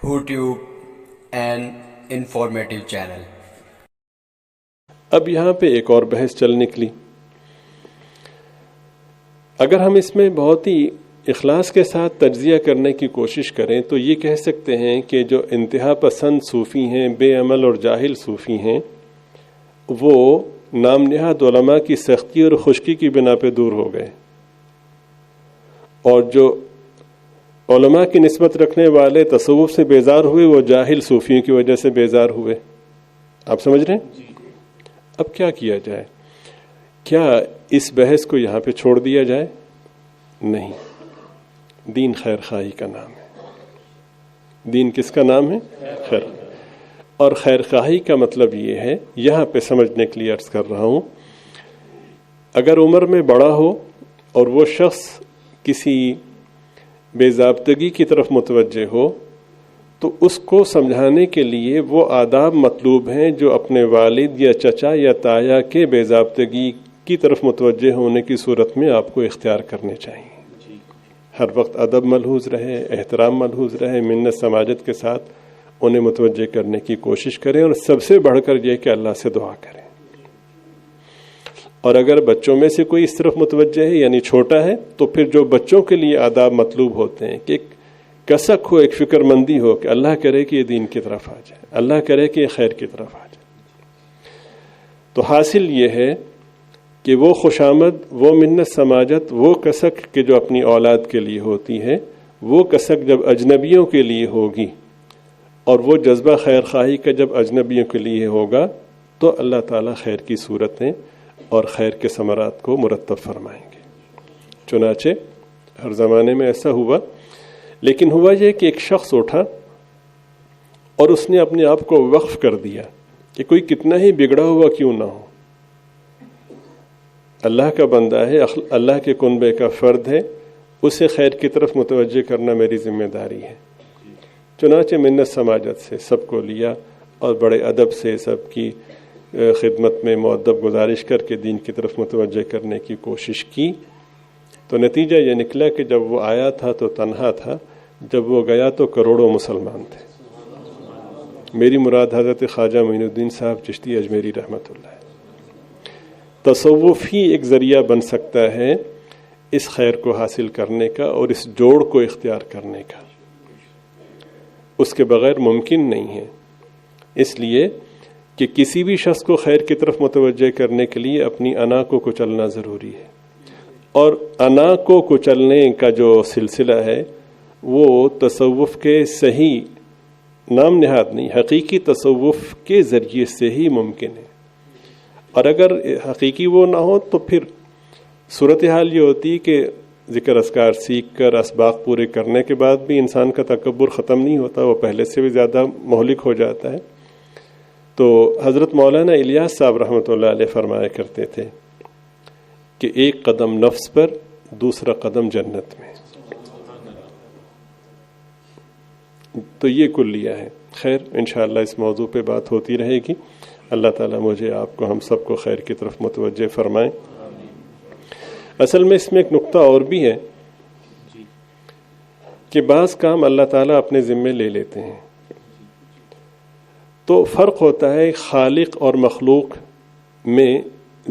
YouTube and informative channel. اب یہاں پہ ایک اور بحث چل نکلی. اگر ہم اس میں بہت ہی اخلاص کے ساتھ تجزیہ کرنے کی کوشش کریں تو یہ کہہ سکتے ہیں کہ جو انتہا پسند صوفی ہیں، بے عمل اور جاہل صوفی ہیں، وہ نام نہاد علماء کی سختی اور خشکی کی بنا پہ دور ہو گئے، اور جو علماء کی نسبت رکھنے والے تصوف سے بیزار ہوئے وہ جاہل صوفیوں کی وجہ سے بیزار ہوئے. آپ سمجھ رہے ہیں؟ اب کیا کیا جائے؟ کیا اس بحث کو یہاں پہ چھوڑ دیا جائے؟ نہیں. دین خیر خواہی کا نام ہے. دین کس کا نام ہے؟ خیر. اور خیر خواہی کا مطلب یہ ہے، یہاں پہ سمجھنے کے لیے عرض کر رہا ہوں، اگر عمر میں بڑا ہو اور وہ شخص کسی بے ضابطگی کی طرف متوجہ ہو تو اس کو سمجھانے کے لیے وہ آداب مطلوب ہیں جو اپنے والد یا چچا یا تایا کے بے ضابطگی کی طرف متوجہ ہونے کی صورت میں آپ کو اختیار کرنے چاہیے. ہر وقت ادب ملحوظ رہے، احترام ملحوظ رہے، منت سماجت کے ساتھ انہیں متوجہ کرنے کی کوشش کریں، اور سب سے بڑھ کر یہ کہ اللہ سے دعا کریں. اور اگر بچوں میں سے کوئی اس طرف متوجہ ہے یعنی چھوٹا ہے تو پھر جو بچوں کے لیے آداب مطلوب ہوتے ہیں کہ ایک کسک ہو، ایک فکر مندی ہو کہ اللہ کرے کہ یہ دین کی طرف آ جائے، اللہ کرے کہ یہ خیر کی طرف آ جائے. تو حاصل یہ ہے کہ وہ خوشامد، وہ منت سماجت، وہ کسک کہ جو اپنی اولاد کے لیے ہوتی ہے، وہ کسک جب اجنبیوں کے لیے ہوگی اور وہ جذبہ خیر خواہی کا جب اجنبیوں کے لیے ہوگا تو اللہ تعالیٰ خیر کی صورتیں اور خیر کے ثمرات کو مرتب فرمائیں گے. چنانچہ ہر زمانے میں ایسا ہوا، لیکن ہوا یہ کہ ایک شخص اٹھا اور اس نے اپنے آپ کو وقف کر دیا کہ کوئی کتنا ہی بگڑا ہوا کیوں نہ ہو، اللہ کا بندہ ہے، اللہ کے کنبے کا فرد ہے، اسے خیر کی طرف متوجہ کرنا میری ذمہ داری ہے. چنانچہ منت سماجت سے سب کو لیا اور بڑے ادب سے سب کی خدمت میں مؤدب گزارش کر کے دین کی طرف متوجہ کرنے کی کوشش کی. تو نتیجہ یہ نکلا کہ جب وہ آیا تھا تو تنہا تھا، جب وہ گیا تو کروڑوں مسلمان تھے. میری مراد حضرت خواجہ معین الدین صاحب چشتی اجمیری رحمۃ اللہ. تصوف ہی ایک ذریعہ بن سکتا ہے اس خیر کو حاصل کرنے کا اور اس جوڑ کو اختیار کرنے کا، اس کے بغیر ممکن نہیں ہے. اس لیے کہ کسی بھی شخص کو خیر کی طرف متوجہ کرنے کے لیے اپنی انا کو کچلنا ضروری ہے، اور انا کو کچلنے کا جو سلسلہ ہے وہ تصوف کے صحیح نام نہاد نہیں، حقیقی تصوف کے ذریعے سے ہی ممکن ہے. اور اگر حقیقی وہ نہ ہو تو پھر صورتحال یہ ہوتی کہ ذکر اذکار سیکھ کر اسباق پورے کرنے کے بعد بھی انسان کا تکبر ختم نہیں ہوتا، وہ پہلے سے بھی زیادہ مہلک ہو جاتا ہے. تو حضرت مولانا الیاس صاحب رحمۃ اللہ علیہ فرمایا کرتے تھے کہ ایک قدم نفس پر، دوسرا قدم جنت میں. تو یہ کلیہ ہے. خیر، انشاءاللہ اس موضوع پہ بات ہوتی رہے گی. اللہ تعالیٰ مجھے، آپ کو، ہم سب کو خیر کی طرف متوجہ فرمائیں. اصل میں اس میں ایک نقطہ اور بھی ہے کہ بعض کام اللہ تعالیٰ اپنے ذمے لے لیتے ہیں، تو فرق ہوتا ہے خالق اور مخلوق میں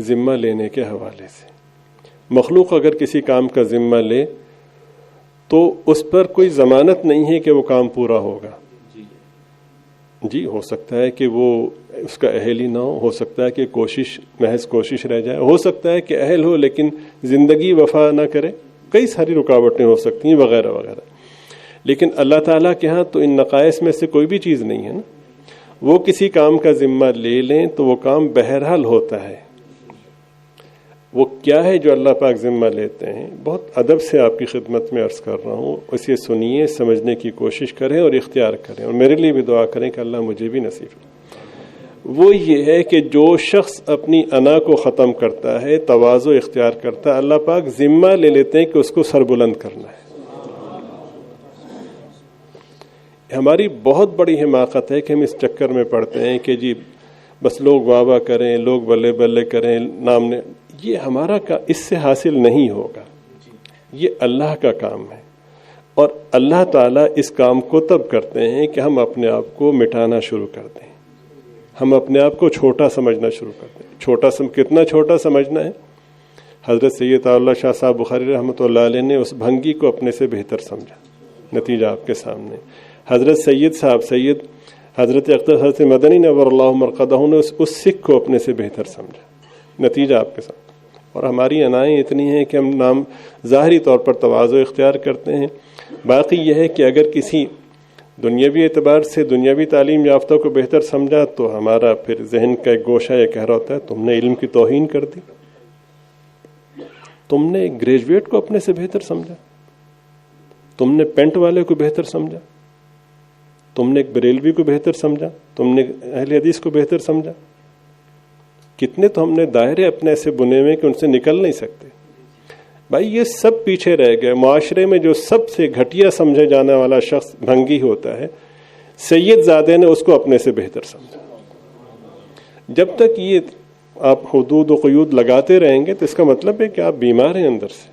ذمہ لینے کے حوالے سے. مخلوق اگر کسی کام کا ذمہ لے تو اس پر کوئی ضمانت نہیں ہے کہ وہ کام پورا ہوگا. جی، ہو سکتا ہے کہ وہ اس کا اہل ہی نہ ہو سکتا ہے کہ محض کوشش رہ جائے، ہو سکتا ہے کہ اہل ہو لیکن زندگی وفا نہ کرے، کئی ساری رکاوٹیں ہو سکتی ہیں وغیرہ وغیرہ. لیکن اللہ تعالیٰ کے ہاں تو ان نقائص میں سے کوئی بھی چیز نہیں ہے نا. وہ کسی کام کا ذمہ لے لیں تو وہ کام بہرحال ہوتا ہے. وہ کیا ہے جو اللہ پاک ذمہ لیتے ہیں؟ بہت ادب سے آپ کی خدمت میں عرض کر رہا ہوں، اسے سنیے، سمجھنے کی کوشش کریں اور اختیار کریں، اور میرے لیے بھی دعا کریں کہ اللہ مجھے بھی نصیب کرے. وہ یہ ہے کہ جو شخص اپنی انا کو ختم کرتا ہے، تواضع اختیار کرتا ہے، اللہ پاک ذمہ لے لیتے ہیں کہ اس کو سر بلند کرنا ہے. ہماری بہت بڑی حماقت ہے کہ ہم اس چکر میں پڑتے ہیں کہ جی بس لوگ واہ واہ کریں، لوگ بلے بلے کریں، نام نے، یہ ہمارا اس سے حاصل نہیں ہوگا. یہ اللہ کا کام ہے. اور اللہ تعالیٰ اس کام کو تب کرتے ہیں کہ ہم اپنے آپ کو مٹانا شروع کر دیں، ہم اپنے آپ کو چھوٹا سمجھنا شروع کر دیں۔ کتنا چھوٹا سمجھنا ہے؟ حضرت سید اللہ شاہ صاحب بخاری رحمۃ اللہ علیہ نے اس بھنگی کو اپنے سے بہتر سمجھا، نتیجہ آپ کے سامنے۔ حضرت سید حضرت اختر حضرت مدنی نور اللہ مرقدہ نے اس سکھ کو اپنے سے بہتر سمجھا، نتیجہ آپ کے سامنے۔ اور ہماری انائیں اتنی ہیں کہ ہم نام ظاہری طور پر تواضع اختیار کرتے ہیں، باقی یہ ہے کہ اگر کسی دنیاوی اعتبار سے دنیاوی تعلیم یافتہ کو بہتر سمجھا تو ہمارا پھر ذہن کا ایک گوشہ یہ کہہ رہا ہوتا ہے تم نے علم کی توہین کر دی، تم نے گریجویٹ کو اپنے سے بہتر سمجھا، تم نے پینٹ والے کو بہتر سمجھا، تم نے ایک بریلوی کو بہتر سمجھا، تم نے اہل حدیث کو بہتر سمجھا۔ کتنے تو ہم نے دائرے اپنے سے بنے ہوئے کہ ان سے نکل نہیں سکتے۔ بھائی یہ سب پیچھے رہ گئے۔ معاشرے میں جو سب سے گھٹیا سمجھے جانے والا شخص بھنگی ہوتا ہے، سید زادے نے اس کو اپنے سے بہتر سمجھا۔ جب تک یہ آپ حدود و قیود لگاتے رہیں گے تو اس کا مطلب ہے کہ آپ بیمار ہیں اندر سے۔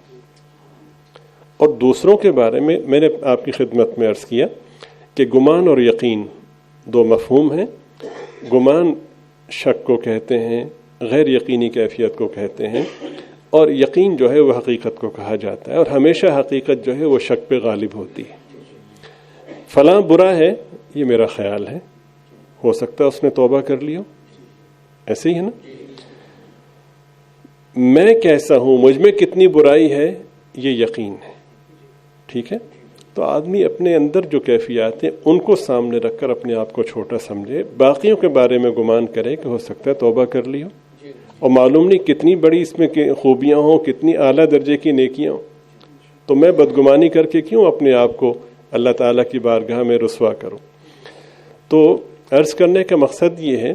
اور دوسروں کے بارے میں میں نے آپ کی خدمت میں عرض کیا کہ گمان اور یقین دو مفہوم ہیں۔ گمان شک کو کہتے ہیں، غیر یقینی کیفیت کو کہتے ہیں، اور یقین جو ہے وہ حقیقت کو کہا جاتا ہے، اور ہمیشہ حقیقت جو ہے وہ شک پہ غالب ہوتی ہے۔ فلاں برا ہے یہ میرا خیال ہے، ہو سکتا ہے اس نے توبہ کر لیا، ایسے ہی ہے نا۔ میں کیسا ہوں، مجھ میں کتنی برائی ہے، یہ یقین ہے، ٹھیک ہے۔ تو آدمی اپنے اندر جو کیفیات ہیں ان کو سامنے رکھ کر اپنے آپ کو چھوٹا سمجھے، باقیوں کے بارے میں گمان کرے کہ ہو سکتا ہے توبہ کر لی ہو، اور معلوم نہیں کتنی بڑی اس میں خوبیاں ہوں، کتنی اعلیٰ درجے کی نیکیاں ہوں، تو میں بدگمانی کر کے کیوں اپنے آپ کو اللہ تعالیٰ کی بارگاہ میں رسوا کروں۔ تو عرض کرنے کا مقصد یہ ہے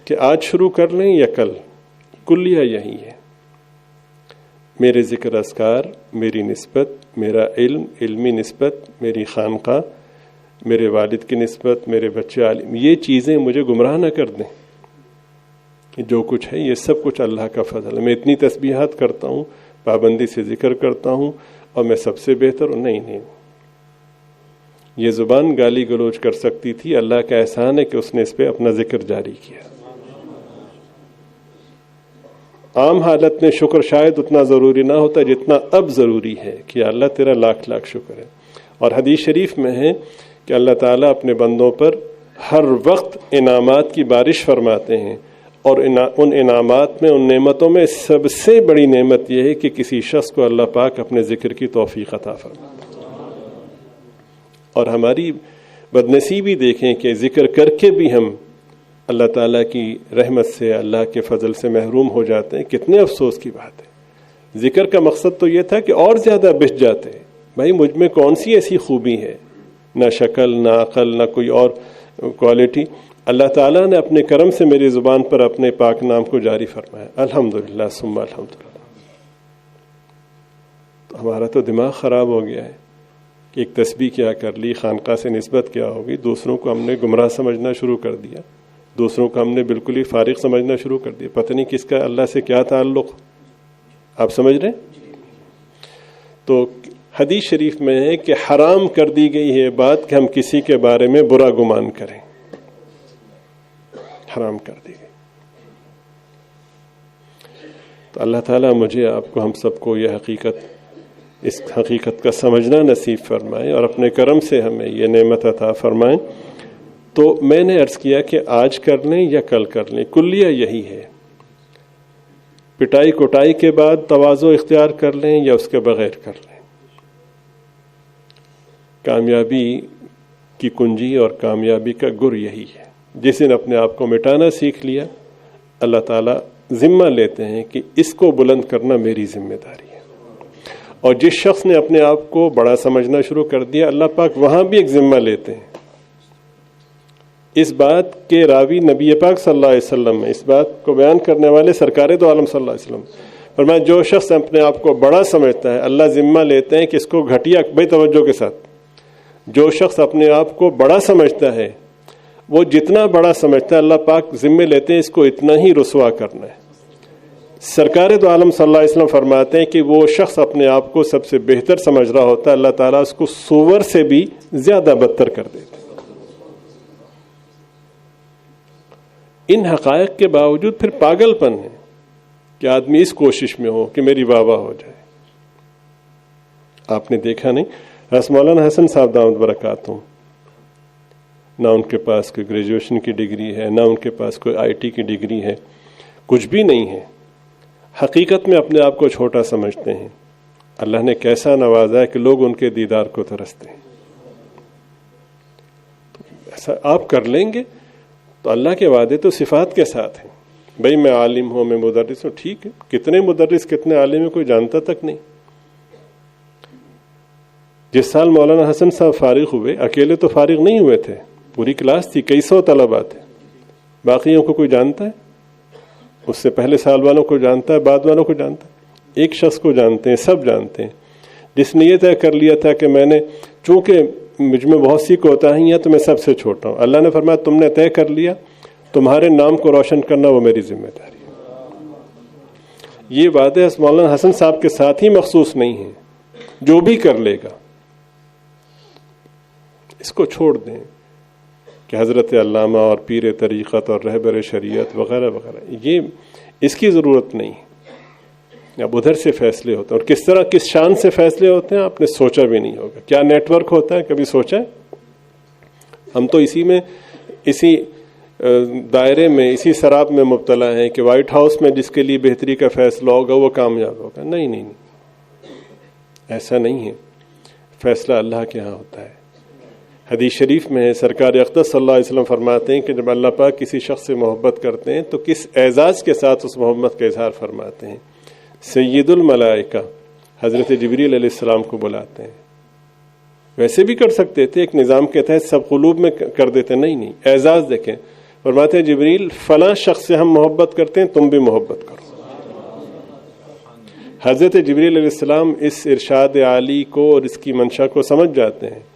کہ آج شروع کر لیں یا کل، کلیہ یہی ہے۔ میرے ذکر اذکار، میری نسبت، میرا علم، علمی نسبت، میری خانقاہ، میرے والد کی نسبت، میرے بچے عالم، یہ چیزیں مجھے گمراہ نہ کر دیں۔ جو کچھ ہے یہ سب کچھ اللہ کا فضل ہے۔ میں اتنی تسبیحات کرتا ہوں، پابندی سے ذکر کرتا ہوں، اور میں سب سے بہتر ہوں، نہیں۔ یہ زبان گالی گلوچ کر سکتی تھی، اللہ کا احسان ہے کہ اس نے اس پہ اپنا ذکر جاری کیا۔ عام حالت میں شکر شاید اتنا ضروری نہ ہوتا جتنا اب ضروری ہے کہ اللہ تیرا لاکھ لاکھ شکر ہے۔ اور حدیث شریف میں ہے کہ اللہ تعالیٰ اپنے بندوں پر ہر وقت انعامات کی بارش فرماتے ہیں، اور ان انعامات میں، ان نعمتوں میں سب سے بڑی نعمت یہ ہے کہ کسی شخص کو اللہ پاک اپنے ذکر کی توفیق عطا فرماتے ہیں۔ اور ہماری بدنصیبی دیکھیں کہ ذکر کر کے بھی ہم اللہ تعالیٰ کی رحمت سے، اللہ کے فضل سے محروم ہو جاتے ہیں۔ کتنے افسوس کی بات ہے۔ ذکر کا مقصد تو یہ تھا کہ اور زیادہ بچ جاتے۔ بھائی مجھ میں کون سی ایسی خوبی ہے، نہ شکل، نہ عقل، نہ کوئی اور کوالٹی، اللہ تعالیٰ نے اپنے کرم سے میری زبان پر اپنے پاک نام کو جاری فرمایا، الحمدللہ ثم الحمدللہ۔ تو ہمارا تو دماغ خراب ہو گیا ہے کہ ایک تسبیح کیا کر لی، خانقاہ سے نسبت کیا ہوگی، دوسروں کو ہم نے گمراہ سمجھنا شروع کر دیا، دوسروں کو ہم نے بالکل ہی فارغ سمجھنا شروع کر دیا، پتہ نہیں کس کا اللہ سے کیا تعلق۔ آپ سمجھ رہے ہیں؟ تو حدیث شریف میں ہے کہ حرام کر دی گئی ہے بات کہ ہم کسی کے بارے میں برا گمان کریں، حرام کر دی گئی۔ تو اللہ تعالیٰ مجھے، آپ کو، ہم سب کو یہ اس حقیقت کا سمجھنا نصیب فرمائیں، اور اپنے کرم سے ہمیں یہ نعمت عطا فرمائیں۔ تو میں نے عرض کیا کہ آج کر لیں یا کل کر لیں، کلیہ یہی ہے۔ پٹائی کٹائی کے بعد تواضع اختیار کر لیں یا اس کے بغیر کر لیں۔ کامیابی کی کنجی اور کامیابی کا گر یہی ہے۔ جس نے اپنے آپ کو مٹانا سیکھ لیا، اللہ تعالیٰ ذمہ لیتے ہیں کہ اس کو بلند کرنا میری ذمہ داری ہے۔ اور جس شخص نے اپنے آپ کو بڑا سمجھنا شروع کر دیا، اللہ پاک وہاں بھی ایک ذمہ لیتے ہیں۔ اس بات کے راوی نبی پاک صلی اللہ علیہ وسلم ہے، اس بات کو بیان کرنے والے سرکار دو عالم صلی اللہ علیہ وسلم فرمایا، جو شخص اپنے آپ کو بڑا سمجھتا ہے، اللہ ذمہ لیتے ہیں کہ اس کو گھٹیا، بے توجہ کے ساتھ، جو شخص اپنے آپ کو بڑا سمجھتا ہے، وہ جتنا بڑا سمجھتا ہے اللہ پاک ذمہ لیتے ہیں اس کو اتنا ہی رسوا کرنا ہے، سرکار دو عالم صلی اللہ علیہ وسلم فرماتے ہیں کہ وہ شخص اپنے آپ کو سب سے بہتر سمجھ رہا ہوتا ہے، اللہ تعالیٰ اس کو سور سے بھی زیادہ بدتر کر دیتا ہے۔ ان حقائق کے باوجود پھر پاگل پن ہے کہ آدمی اس کوشش میں ہو کہ میری واہ واہ ہو جائے۔ آپ نے دیکھا نہیں، حضرت مولانا حسن صاحب دامت برکاتہم، نہ ان کے پاس کوئی گریجویشن کی ڈگری ہے، نہ ان کے پاس کوئی IT کی ڈگری ہے، کچھ بھی نہیں ہے، حقیقت میں اپنے آپ کو چھوٹا سمجھتے ہیں۔ اللہ نے کیسا نوازا ہے کہ لوگ ان کے دیدار کو ترستے ہیں۔ ایسا آپ کر لیں گے تو اللہ کے وعدے تو صفات کے ساتھ ہیں۔ بھئی میں عالم ہوں، میں مدرس ہوں، ٹھیک ہے، کتنے مدرس کتنے عالم ہیں کوئی جانتا تک نہیں۔ جس سال مولانا حسن صاحب فارغ ہوئے، اکیلے تو فارغ نہیں ہوئے تھے، پوری کلاس تھی، کئی سو طلباء تھے، باقیوں کو کوئی جانتا ہے؟ اس سے پہلے سال والوں کو جانتا ہے، بعد والوں کو جانتا ہے؟ ایک شخص کو جانتے ہیں، سب جانتے ہیں، جس نے یہ طے کر لیا تھا کہ میں نے، چونکہ مجھ میں بہت سی کوتاہیاں ہیں تو میں سب سے چھوٹا ہوں، اللہ نے فرمایا تم نے طے کر لیا، تمہارے نام کو روشن کرنا وہ میری ذمہ داری ہے۔ یہ وعدے مولانا حسن صاحب کے ساتھ ہی مخصوص نہیں ہیں، جو بھی کر لے گا اس کو چھوڑ دیں کہ حضرت علامہ اور پیر طریقت اور رہبر شریعت وغیرہ وغیرہ، یہ اس کی ضرورت نہیں۔ اب ادھر سے فیصلے ہوتے ہیں، اور کس طرح کس شان سے فیصلے ہوتے ہیں آپ نے سوچا بھی نہیں ہوگا۔ کیا نیٹ ورک ہوتا ہے، کبھی سوچا ہے؟ ہم تو اسی دائرے میں، اسی سراب میں مبتلا ہیں کہ وائٹ ہاؤس میں جس کے لیے بہتری کا فیصلہ ہوگا وہ کامیاب ہوگا۔ نہیں، ایسا نہیں ہے، فیصلہ اللہ کے ہاں ہوتا ہے۔ حدیث شریف میں ہے، سرکار اقدس صلی اللہ علیہ وسلم فرماتے ہیں کہ جب اللہ پاک کسی شخص سے محبت کرتے ہیں تو کس اعزاز کے ساتھ اس محبت کا اظہار فرماتے ہیں۔ سید الملائکہ حضرت جبریل علیہ السلام کو بلاتے ہیں۔ ویسے بھی کر سکتے تھے، ایک نظام کے تحت سب قلوب میں کر دیتے، نہیں، اعزاز دیکھیں، فرماتے ہیں جبریل فلاں شخص سے ہم محبت کرتے ہیں، تم بھی محبت کرو۔ حضرت جبریل علیہ السلام اس ارشاد عالی کو اور اس کی منشا کو سمجھ جاتے ہیں۔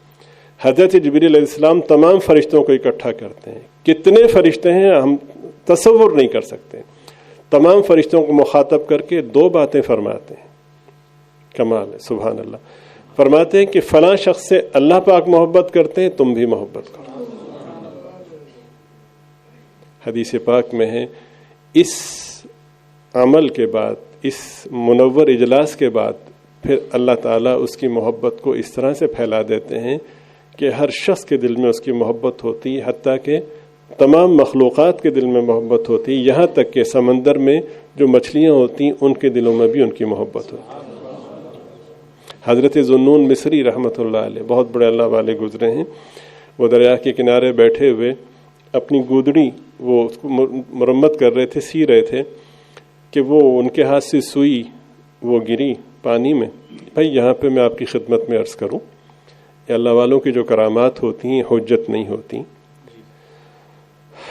حضرت جبریل علیہ السلام تمام فرشتوں کو اکٹھا کرتے ہیں، کتنے فرشتے ہیں ہم تصور نہیں کر سکتے، تمام فرشتوں کو مخاطب کر کے دو باتیں فرماتے ہیں، کمال ہے، سبحان اللہ، فرماتے ہیں کہ فلاں شخص سے اللہ پاک محبت کرتے ہیں، تم بھی محبت کرو۔ حدیث پاک میں ہے، اس عمل کے بعد، اس منور اجلاس کے بعد پھر اللہ تعالیٰ اس کی محبت کو اس طرح سے پھیلا دیتے ہیں کہ ہر شخص کے دل میں اس کی محبت ہوتی ہے، حتیٰ کہ تمام مخلوقات کے دل میں محبت ہوتی ہے، یہاں تک کہ سمندر میں جو مچھلیاں ہوتی ہیں ان کے دلوں میں بھی ان کی محبت ہوتی ہے۔ حضرت ذوالنون مصری رحمۃ اللہ علیہ بہت بڑے اللہ والے گزرے ہیں، وہ دریا کے کنارے بیٹھے ہوئے اپنی گودڑی وہ اس کو مرمت کر رہے تھے، سی رہے تھے کہ وہ ان کے ہاتھ سے سوئی وہ گری پانی میں۔ بھائی یہاں پہ میں آپ کی خدمت میں عرض کروں، اللہ والوں کی جو کرامات ہوتی ہیں حجت نہیں ہوتی،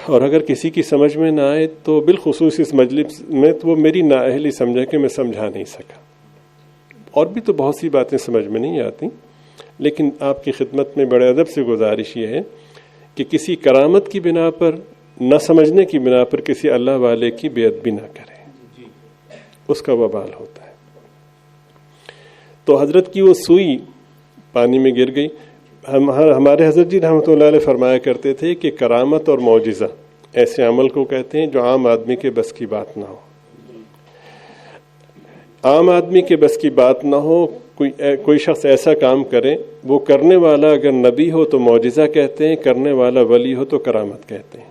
اور اگر کسی کی سمجھ میں نہ آئے تو بالخصوص اس مجلس میں تو وہ میری نااہلی سمجھے کہ میں سمجھا نہیں سکا، اور بھی تو بہت سی باتیں سمجھ میں نہیں آتی، لیکن آپ کی خدمت میں بڑے ادب سے گزارش یہ ہے کہ کسی کرامت کی بنا پر، نہ سمجھنے کی بنا پر کسی اللہ والے کی بے ادبی نہ کرے، اس کا وبال ہوتا ہے۔ تو حضرت کی وہ سوئی پانی میں گر گئی۔ ہمارے حضرت جی رحمۃ اللہ علیہ فرمایا کرتے تھے کہ کرامت اور معجزہ ایسے عمل کو کہتے ہیں جو عام آدمی کے بس کی بات نہ ہو۔ عام آدمی کے بس کی بات نہ ہو، کوئی شخص ایسا کام کرے، وہ کرنے والا اگر نبی ہو تو معجزہ کہتے ہیں، کرنے والا ولی ہو تو کرامت کہتے ہیں،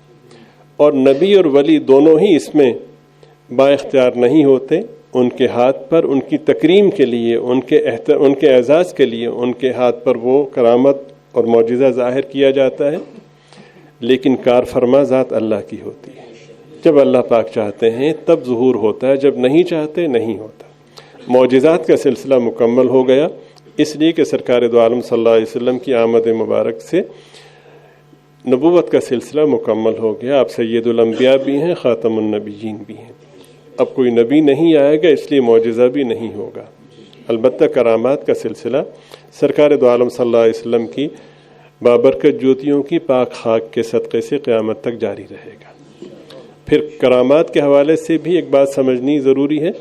اور نبی اور ولی دونوں ہی اس میں با اختیار نہیں ہوتے، ان کے ہاتھ پر ان کی تکریم کے لیے، ان کے اعزاز کے لیے ان کے ہاتھ پر وہ کرامت اور معجزہ ظاہر کیا جاتا ہے، لیکن کار فرما ذات اللہ کی ہوتی ہے۔ جب اللہ پاک چاہتے ہیں تب ظہور ہوتا ہے، جب نہیں چاہتے نہیں ہوتا۔ معجزات کا سلسلہ مکمل ہو گیا، اس لیے کہ سرکار دو عالم صلی اللہ علیہ وسلم کی آمد مبارک سے نبوت کا سلسلہ مکمل ہو گیا۔ آپ سید الانبیاء بھی ہیں، خاتم النبیین بھی ہیں۔ اب کوئی نبی نہیں آئے گا، اس لیے معجزہ بھی نہیں ہوگا، البتہ کرامات کا سلسلہ سرکار دو عالم صلی اللہ علیہ وسلم کی بابرکت جوتیوں کی پاک خاک کے صدقے سے قیامت تک جاری رہے گا۔ پھر کرامات کے حوالے سے بھی ایک بات سمجھنی ضروری ہے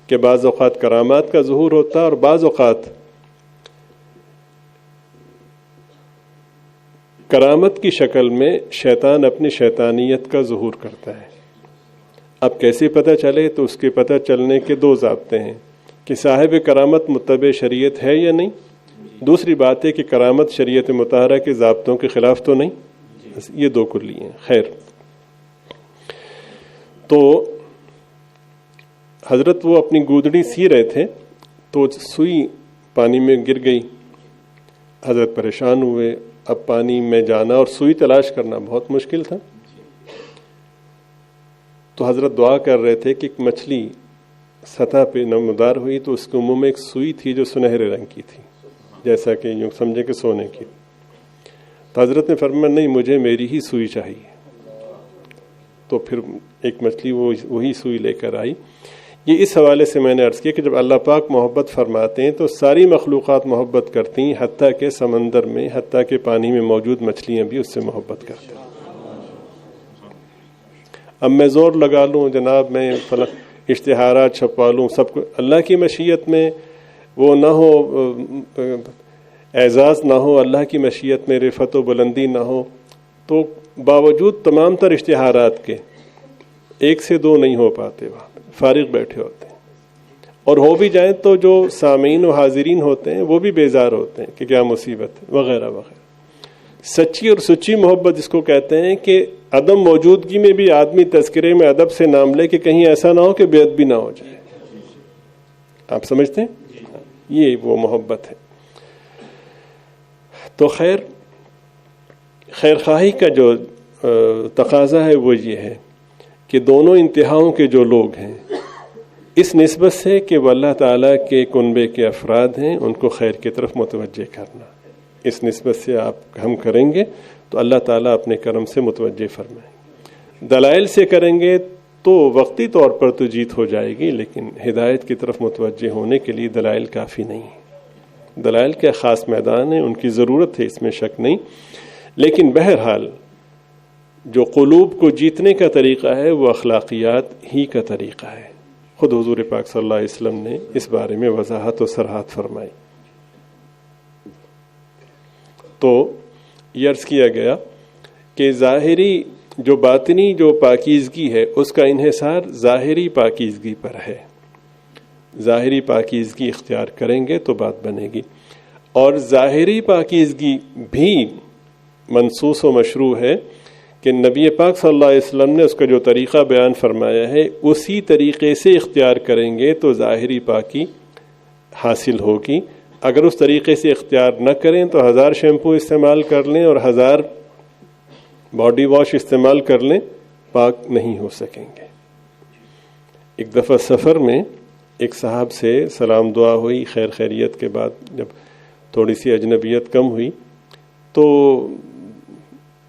کہ بعض اوقات کرامات کا ظہور ہوتا ہے اور بعض اوقات کرامت کی شکل میں شیطان اپنی شیطانیت کا ظہور کرتا ہے. اب کیسے پتہ چلے؟ تو اس کے پتہ چلنے کے دو ضابطے ہیں کہ صاحب کرامت متبع شریعت ہے یا نہیں. دوسری بات ہے کہ کرامت شریعت مطہرہ کے ضابطوں کے خلاف تو نہیں. یہ دو کلی ہیں. خیر، تو حضرت وہ اپنی گودڑی سی رہے تھے تو سوئی پانی میں گر گئی. حضرت پریشان ہوئے. اب پانی میں جانا اور سوئی تلاش کرنا بہت مشکل تھا. تو حضرت دعا کر رہے تھے کہ ایک مچھلی سطح پہ نمودار ہوئی تو اس کے منہ میں ایک سوئی تھی جو سنہرے رنگ کی تھی، جیسا کہ یوں سمجھے کہ سونے کی. تو حضرت نے فرمایا نہیں، مجھے میری ہی سوئی چاہیے. تو پھر ایک مچھلی وہی سوئی لے کر آئی. یہ اس حوالے سے میں نے عرض کیا کہ جب اللہ پاک محبت فرماتے ہیں تو ساری مخلوقات محبت کرتی ہیں، حتیٰ کہ سمندر میں، حتیٰ کہ پانی میں موجود مچھلیاں بھی اس سے محبت کرتی ہیں. اب میں زور لگا لوں جناب، میں اشتہارات چھپوا لوں، سب کو اللہ کی مشیت میں وہ نہ ہو، اعزاز نہ ہو، اللہ کی مشیت میں رفعت و بلندی نہ ہو، تو باوجود تمام تر اشتہارات کے ایک سے دو نہیں ہو پاتے، وہاں فارغ بیٹھے ہوتے ہیں. اور ہو بھی جائیں تو جو سامعین و حاضرین ہوتے ہیں وہ بھی بیزار ہوتے ہیں کہ کیا مصیبت ہے وغیرہ وغیرہ. سچی اور سچی محبت جس کو کہتے ہیں کہ عدم موجودگی میں بھی آدمی تذکرے میں ادب سے نام لے کہ کہیں ایسا نہ ہو کہ بے ادبی نہ ہو جائے. آپ سمجھتے ہیں؟ یہ وہ محبت ہے. تو خیر خواہی کا جو تقاضا ہے وہ یہ ہے کہ دونوں انتہاؤں کے جو لوگ ہیں اس نسبت سے کہ وہ اللہ تعالیٰ کے کنبے کے افراد ہیں ان کو خیر کی طرف متوجہ کرنا، اس نسبت سے ہم کریں گے تو اللہ تعالیٰ اپنے کرم سے متوجہ فرمائیں گے. دلائل سے کریں گے تو وقتی طور پر تو جیت ہو جائے گی، لیکن ہدایت کی طرف متوجہ ہونے کے لیے دلائل کافی نہیں ہے. دلائل کے خاص میدان ہیں، ان کی ضرورت ہے، اس میں شک نہیں. لیکن بہرحال جو قلوب کو جیتنے کا طریقہ ہے وہ اخلاقیات ہی کا طریقہ ہے. خود حضور پاک صلی اللہ علیہ وسلم نے اس بارے میں وضاحت و صراحت فرمائی. تو یہ عرض کیا گیا کہ ظاہری جو باطنی جو پاکیزگی ہے اس کا انحصار ظاہری پاکیزگی پر ہے. ظاہری پاکیزگی اختیار کریں گے تو بات بنے گی. اور ظاہری پاکیزگی بھی منصوص و مشروع ہے کہ نبی پاک صلی اللہ علیہ وسلم نے اس کا جو طریقہ بیان فرمایا ہے اسی طریقے سے اختیار کریں گے تو ظاہری پاکی حاصل ہوگی. اگر اس طریقے سے اختیار نہ کریں تو 1000 شیمپو استعمال کر لیں اور 1000 باڈی واش استعمال کر لیں، پاک نہیں ہو سکیں گے. ایک دفعہ سفر میں ایک صاحب سے سلام دعا ہوئی، خیر خیریت کے بعد جب تھوڑی سی اجنبیت کم ہوئی تو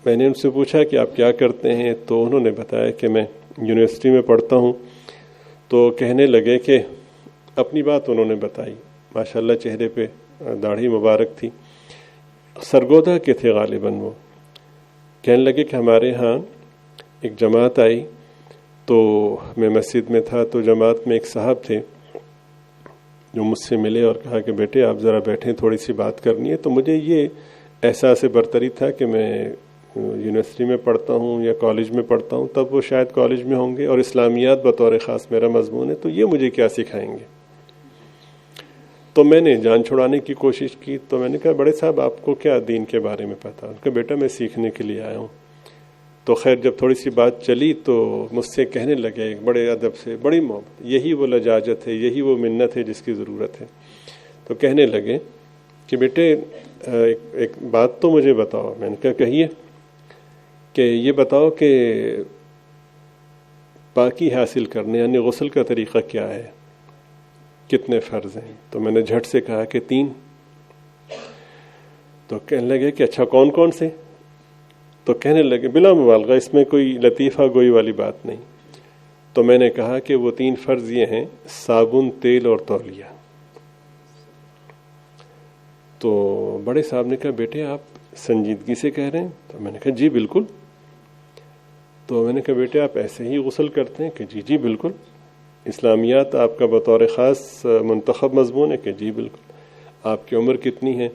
میں نے ان سے پوچھا کہ آپ کیا کرتے ہیں، تو انہوں نے بتایا کہ میں یونیورسٹی میں پڑھتا ہوں. تو کہنے لگے کہ اپنی بات انہوں نے بتائی، ماشاءاللہ چہرے پہ داڑھی مبارک تھی، سرگودا کے تھے غالباً. وہ کہنے لگے کہ ہمارے ہاں ایک جماعت آئی تو میں مسجد میں تھا تو جماعت میں ایک صاحب تھے جو مجھ سے ملے اور کہا کہ بیٹے آپ ذرا بیٹھیں، تھوڑی سی بات کرنی ہے. تو مجھے یہ احساس برتری تھا کہ میں یونیورسٹی میں پڑھتا ہوں یا کالج میں پڑھتا ہوں، تب وہ شاید کالج میں ہوں گے اور اسلامیات بطور خاص میرا مضمون ہے، تو یہ مجھے کیا سکھائیں گے. تو میں نے جان چھڑانے کی کوشش کی. تو میں نے کہا بڑے صاحب آپ کو کیا دین کے بارے میں پتا؟ ان کا بیٹا میں سیکھنے کے لیے آیا ہوں. تو خیر جب تھوڑی سی بات چلی تو مجھ سے کہنے لگے بڑے ادب سے، بڑی محبت، یہی وہ لجاجت ہے، یہی وہ منت ہے جس کی ضرورت ہے. تو کہنے لگے کہ بیٹے ایک بات تو مجھے بتاؤ. میں نے کہا کہیے. کہ یہ بتاؤ کہ پاکی حاصل کرنے یعنی غسل کا طریقہ کیا ہے، کتنے فرض ہیں؟ تو میں نے جھٹ سے کہا کہ 3. تو کہنے لگے کہ اچھا کون کون سے؟ تو کہنے لگے بلا مبالغہ، اس میں کوئی لطیفہ گوئی والی بات نہیں. تو میں نے کہا کہ وہ 3 فرض یہ ہیں: صابن، تیل اور تولیہ. تو بڑے صاحب نے کہا بیٹے آپ سنجیدگی سے کہہ رہے ہیں؟ تو میں نے کہا جی بالکل. تو میں نے کہا بیٹے آپ ایسے ہی غسل کرتے ہیں؟ کہ جی بالکل. اسلامیات آپ کا بطور خاص منتخب مضمون ہے؟ کہ جی بالکل. آپ کی عمر کتنی ہے؟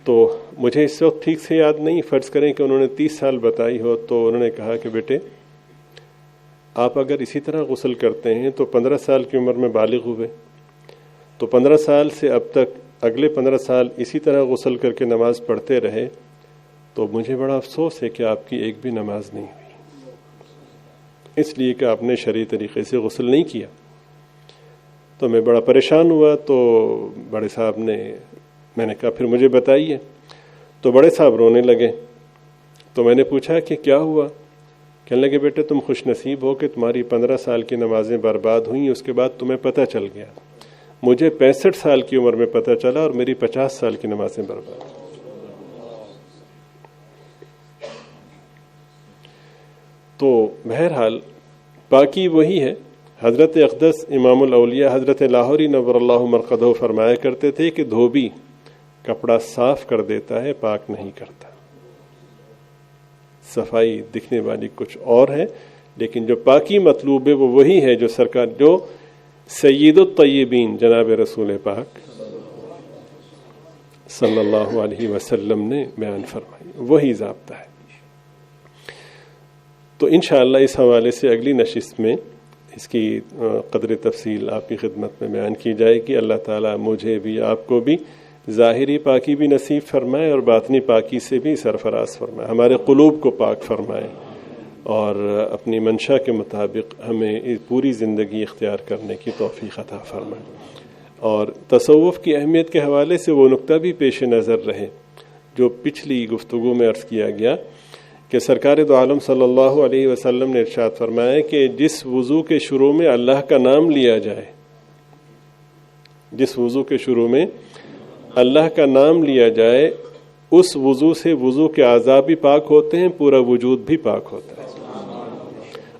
تو مجھے اس وقت ٹھیک سے یاد نہیں، فرض کریں کہ انہوں نے 30 سال بتائی ہو، تو انہوں نے کہا کہ بیٹے آپ اگر اسی طرح غسل کرتے ہیں تو 15 سال کی عمر میں بالغ ہوئے، تو 15 سال سے اب تک اگلے 15 سال اسی طرح غسل کر کے نماز پڑھتے رہے، تو مجھے بڑا افسوس ہے کہ آپ کی ایک بھی نماز نہیں ہوئی، اس لیے کہ آپ نے شرعی طریقے سے غسل نہیں کیا. تو میں بڑا پریشان ہوا. تو بڑے صاحب میں نے کہا پھر مجھے بتائیے. تو بڑے صاحب رونے لگے. تو میں نے پوچھا کہ کیا ہوا؟ کہنے لگے بیٹے تم خوش نصیب ہو کہ تمہاری 15 سال کی نمازیں برباد ہوئیں، اس کے بعد تمہیں پتہ چل گیا. مجھے 65 سال کی عمر میں پتہ چلا اور میری 50 سال کی نمازیں برباد. تو بہرحال پاکی وہی ہے. حضرت اقدس امام الاولیاء حضرت لاہوری نور اللہ مرقدہ فرمایا کرتے تھے کہ دھوبی کپڑا صاف کر دیتا ہے، پاک نہیں کرتا. صفائی دکھنے والی کچھ اور ہے، لیکن جو پاکی مطلوب ہے وہ وہی ہے جو سرکار، جو سید الطیبین جناب رسول پاک صلی اللہ علیہ وسلم نے بیان فرمائی، وہی ضابطہ ہے. تو انشاءاللہ اس حوالے سے اگلی نشست میں اس کی قدر تفصیل آپ کی خدمت میں بیان کی جائے گی. اللہ تعالیٰ مجھے بھی آپ کو بھی ظاہری پاکی بھی نصیب فرمائے اور باطنی پاکی سے بھی سرفراز فرمائے، ہمارے قلوب کو پاک فرمائے اور اپنی منشا کے مطابق ہمیں پوری زندگی اختیار کرنے کی توفیق عطا فرمائے. اور تصوف کی اہمیت کے حوالے سے وہ نقطہ بھی پیش نظر رہے جو پچھلی گفتگو میں عرض کیا گیا کہ سرکار دو عالم صلی اللہ علیہ وسلم نے ارشاد فرمایا کہ جس وضو کے شروع میں اللہ کا نام لیا جائے، جس وضو کے شروع میں اللہ کا نام لیا جائے، اس وضو سے وضو کے اعضاء بھی پاک ہوتے ہیں، پورا وجود بھی پاک ہوتا ہے.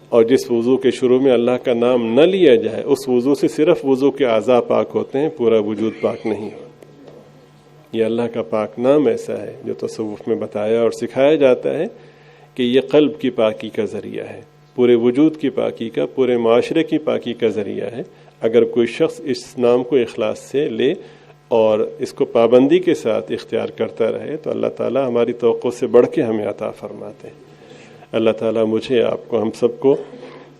اور جس وضو کے شروع میں اللہ کا نام نہ لیا جائے، اس وضو سے صرف وضو کے اعضاء پاک ہوتے ہیں، پورا وجود پاک نہیں ہوتا. یہ اللہ کا پاک نام ایسا ہے جو تصوف میں بتایا اور سکھایا جاتا ہے کہ یہ قلب کی پاکی کا ذریعہ ہے، پورے وجود کی پاکی کا، پورے معاشرے کی پاکی کا ذریعہ ہے. اگر کوئی شخص اس نام کو اخلاص سے لے اور اس کو پابندی کے ساتھ اختیار کرتا رہے تو اللہ تعالیٰ ہماری توقع سے بڑھ کے ہمیں عطا فرماتے ہیں. اللہ تعالیٰ مجھے، آپ کو، ہم سب کو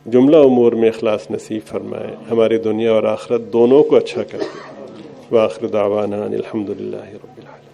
جملہ امور میں اخلاص نصیب فرمائے، ہماری دنیا اور آخرت دونوں کو اچھا کرتے. وآخر دعوانا الحمدللہ رب العالمین.